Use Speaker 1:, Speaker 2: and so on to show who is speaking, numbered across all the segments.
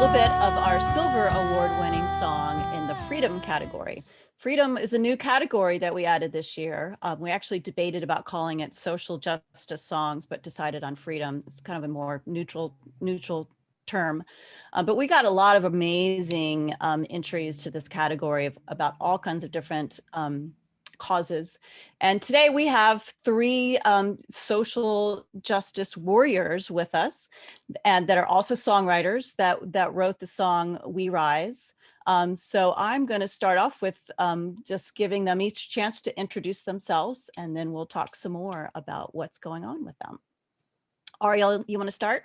Speaker 1: little bit of our Silver Award-winning song in the Freedom category. Freedom is a new category that we added this year. We actually debated about calling it social justice songs, but decided on freedom. It's kind of a more neutral term. But we got a lot of amazing entries to this category about all kinds of different causes. And today we have three social justice warriors with us, and that are also songwriters that wrote the song We Rise. So I'm going to start off with just giving them each a chance to introduce themselves, and then we'll talk some more about what's going on with them. Ariel, you want to start?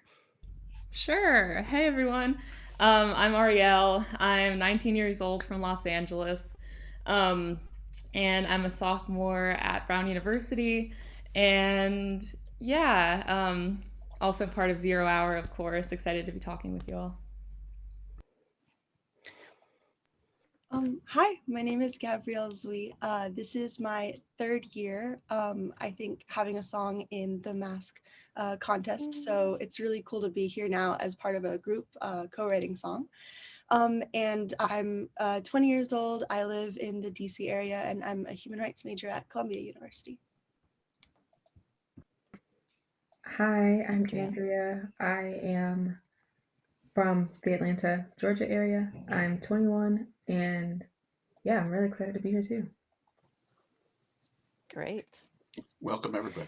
Speaker 2: Sure. Hey, everyone. I'm Ariel. I'm 19 years old from Los Angeles. Um, and I'm a sophomore at Brown University. And yeah, also part of Zero Hour, of course. Excited to be talking with you all.
Speaker 3: Hi, my name is Gabrielle Zui. This is my third year, I think, having a song in the Mask contest. So it's really cool to be here now as part of a group co-writing song. And I'm 20 years old. I live in the DC area and I'm a human rights major at Columbia University.
Speaker 4: Hi, I'm Andrea. I am from the Atlanta, Georgia area. I'm 21 and yeah, I'm really excited to be here too.
Speaker 1: Great.
Speaker 5: Welcome, everybody.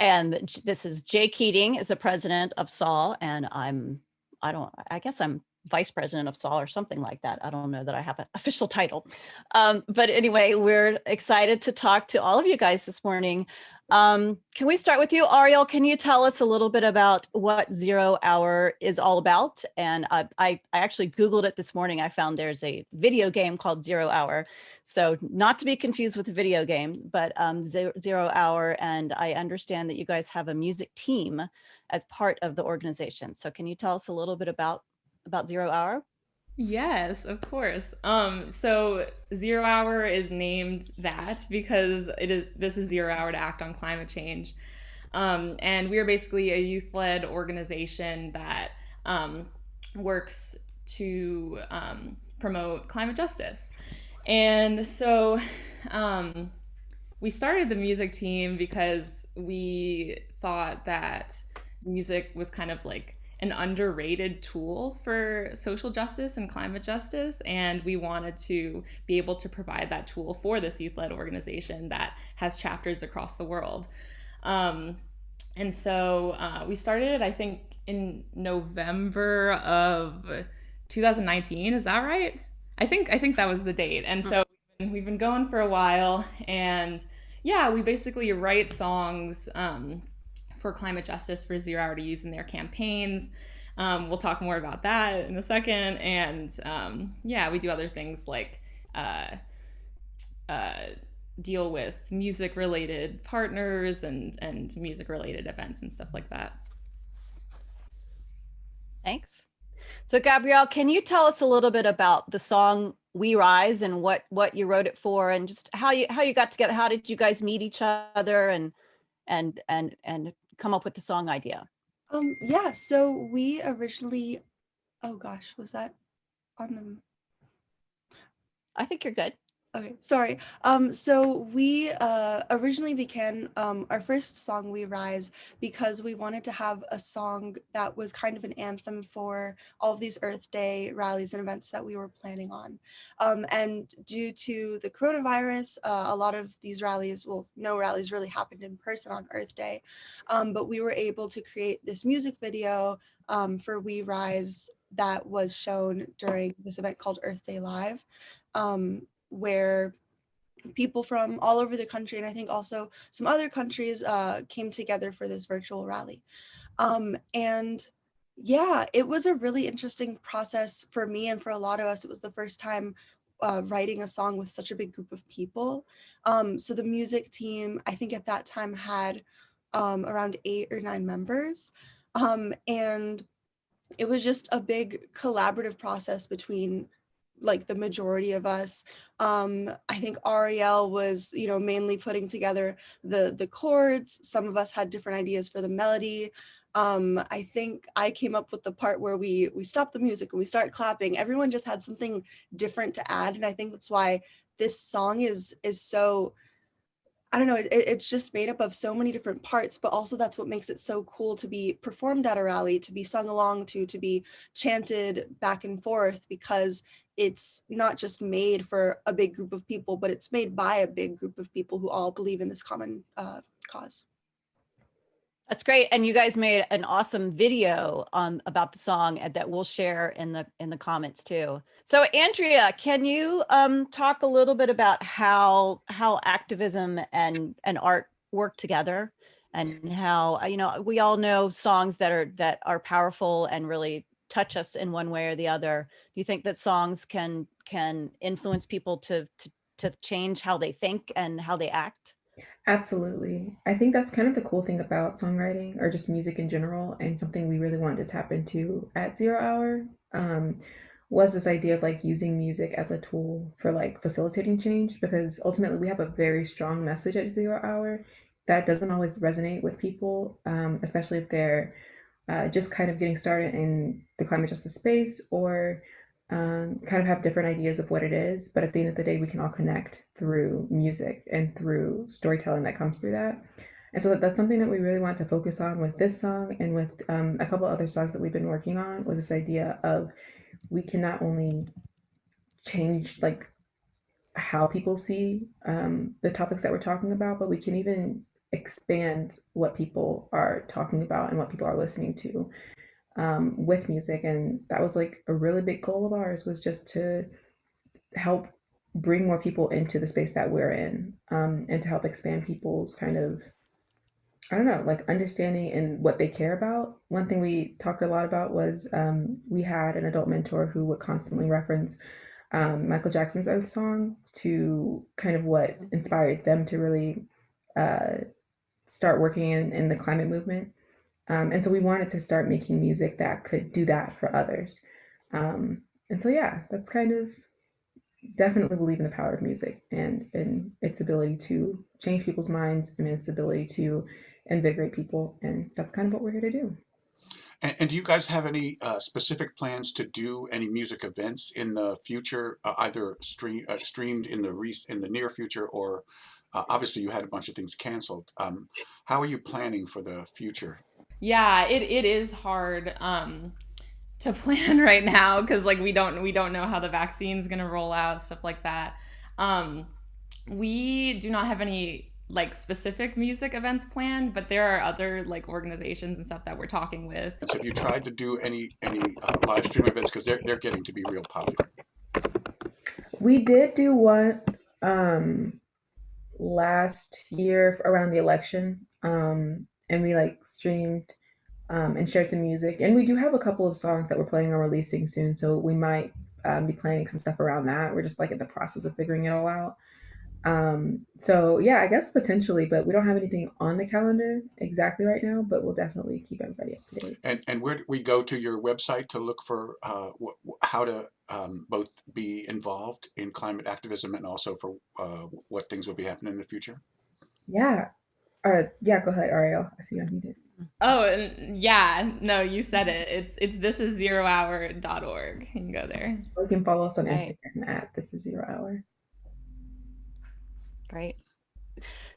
Speaker 1: And this is Jay Keating, is the president of SAW, and I guess I'm vice president of SAW or something like that. I don't know that I have an official title. But anyway, we're excited to talk to all of you guys this morning. Can we start with you, Ariel? Can you tell us a little bit about what Zero Hour is all about? And I actually Googled it this morning. I found there's a video game called Zero Hour. So not to be confused with the video game, but Zero Hour. And I understand that you guys have a music team as part of the organization. So can you tell us a little bit about Zero Hour?
Speaker 2: Yes, of course. So Zero Hour is named that because this is Zero Hour to act on climate change. And we are basically a youth-led organization that works to promote climate justice. And so we started the music team because we thought that music was kind of like an underrated tool for social justice and climate justice. And we wanted to be able to provide that tool for this youth-led organization that has chapters across the world. And so we started, I think, in November of 2019. Is that right? I think that was the date. And so we've been going for a while. And yeah, we basically write songs for climate justice for Zero Hour to use in their campaigns. We'll talk more about that in a second. And yeah, we do other things like deal with music related partners and music related events and stuff like that.
Speaker 1: Thanks. So Gabrielle, can you tell us a little bit about the song We Rise and what you wrote it for, and just how you got together? How did you guys meet each other and come up with the song idea?
Speaker 3: Yeah, so we originally, oh gosh, was that on the...
Speaker 1: I think you're good.
Speaker 3: Okay, sorry. So we originally began our first song, We Rise, because we wanted to have a song that was kind of an anthem for all of these Earth Day rallies and events that we were planning on. And due to the coronavirus, a lot of these rallies, well, no rallies really happened in person on Earth Day, but we were able to create this music video for We Rise that was shown during this event called Earth Day Live. Where people from all over the country, and I think also some other countries, came together for this virtual rally. And yeah, it was a really interesting process for me, and for a lot of us, it was the first time writing a song with such a big group of people. So the music team, I think at that time had around 8 or 9 members. And it was just a big collaborative process between like the majority of us. I think Ariel was, you know, mainly putting together the chords. Some of us had different ideas for the melody. I think I came up with the part where we stop the music and we start clapping. Everyone just had something different to add, and I think that's why this song is so, I don't know, it's just made up of so many different parts, but also that's what makes it so cool to be performed at a rally, to be sung along to be chanted back and forth, because it's not just made for a big group of people, but it's made by a big group of people who all believe in this common cause.
Speaker 1: That's great. And you guys made an awesome video about the song that we'll share in the comments too. So Andrea, can you talk a little bit about how activism and art work together, and how, you know, we all know songs that are powerful and really touch us in one way or the other. Do you think that songs can influence people to change how they think and how they act?
Speaker 4: Absolutely. I think that's kind of the cool thing about songwriting or just music in general, and something we really wanted to tap into at Zero Hour, was this idea of like using music as a tool for like facilitating change, because ultimately we have a very strong message at Zero Hour that doesn't always resonate with people, especially if they're just kind of getting started in the climate justice space, or kind of have different ideas of what it is. But at the end of the day, we can all connect through music and through storytelling that comes through that. And so that's something that we really want to focus on with this song, and with a couple other songs that we've been working on, was this idea of we can not only change like how people see the topics that we're talking about, but we can even expand what people are talking about and what people are listening to with music. And that was like a really big goal of ours, was just to help bring more people into the space that we're in, and to help expand people's kind of, I don't know, like understanding and what they care about. One thing we talked a lot about was we had an adult mentor who would constantly reference Michael Jackson's Earth Song to kind of what inspired them to really start working in the climate movement. And so we wanted to start making music that could do that for others. And so, yeah, that's kind of, definitely believe in the power of music and its ability to change people's minds and its ability to invigorate people. And that's kind of what we're here to do.
Speaker 5: And do you guys have any specific plans to do any music events in the future, either streamed in the near future, or obviously you had a bunch of things canceled. How are you planning for the future?
Speaker 2: Yeah, it is hard to plan right now, because like we don't know how the vaccine's gonna roll out, stuff like that. We do not have any like specific music events planned, but there are other like organizations and stuff that we're talking with.
Speaker 5: So have you tried to do any live stream events, because they're getting to be real popular?
Speaker 4: We did do one last year around the election, and we like streamed and shared some music. And we do have a couple of songs that we're planning on releasing soon, so we might be planning some stuff around that. We're just like in the process of figuring it all out. So yeah, I guess potentially, but we don't have anything on the calendar exactly right now, but we'll definitely keep everybody up to date.
Speaker 5: And where do we go to your website to look for how to both be involved in climate activism and also for what things will be happening in the future?
Speaker 4: Yeah. Yeah, go ahead, Ariel. I see you unmuted.
Speaker 2: Oh, and yeah, no, you said it. It's thisiszerohour.org. You can go there.
Speaker 4: Or you can follow us on
Speaker 1: Right.
Speaker 4: Instagram at This Is 0 Hour.
Speaker 1: Great.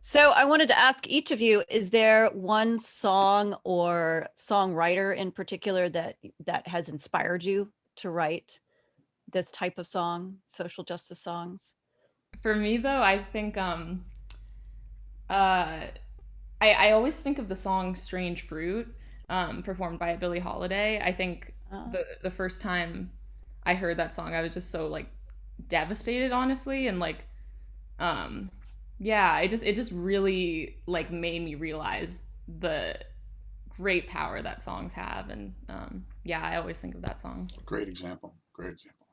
Speaker 1: So I wanted to ask each of you, is there one song or songwriter in particular that has inspired you to write this type of song, social justice songs?
Speaker 2: For me though, I think I always think of the song Strange Fruit, performed by Billie Holiday. I think
Speaker 1: Oh.
Speaker 2: the first time I heard that song, I was just so like devastated, honestly, and like yeah, it just really like made me realize the great power that songs have. And yeah, I always think of that song.
Speaker 5: Great example. Great example.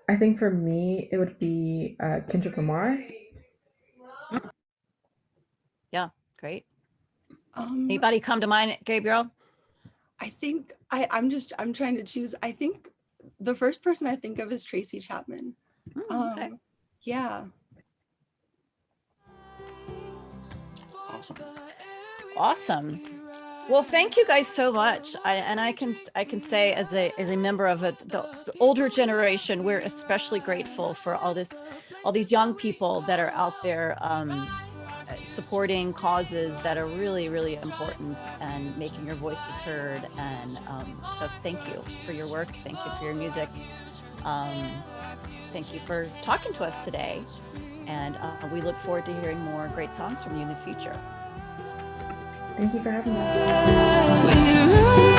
Speaker 4: I think for me it would be Kendrick Lamar.
Speaker 1: Yeah, great. Anybody come to mind, Gabriel?
Speaker 3: I think I'm trying to choose. I think the first person I think of is Tracy Chapman.
Speaker 1: Okay.
Speaker 3: Yeah.
Speaker 5: Awesome.
Speaker 1: Awesome. Well, thank you guys so much. I can say as a member of the older generation, we're especially grateful for all these young people that are out there supporting causes that are really, really important and making your voices heard. And so thank you for your work. Thank you for your music. Thank you for talking to us today. And we look forward to hearing more great songs from you in the future.
Speaker 4: Thank you for having us.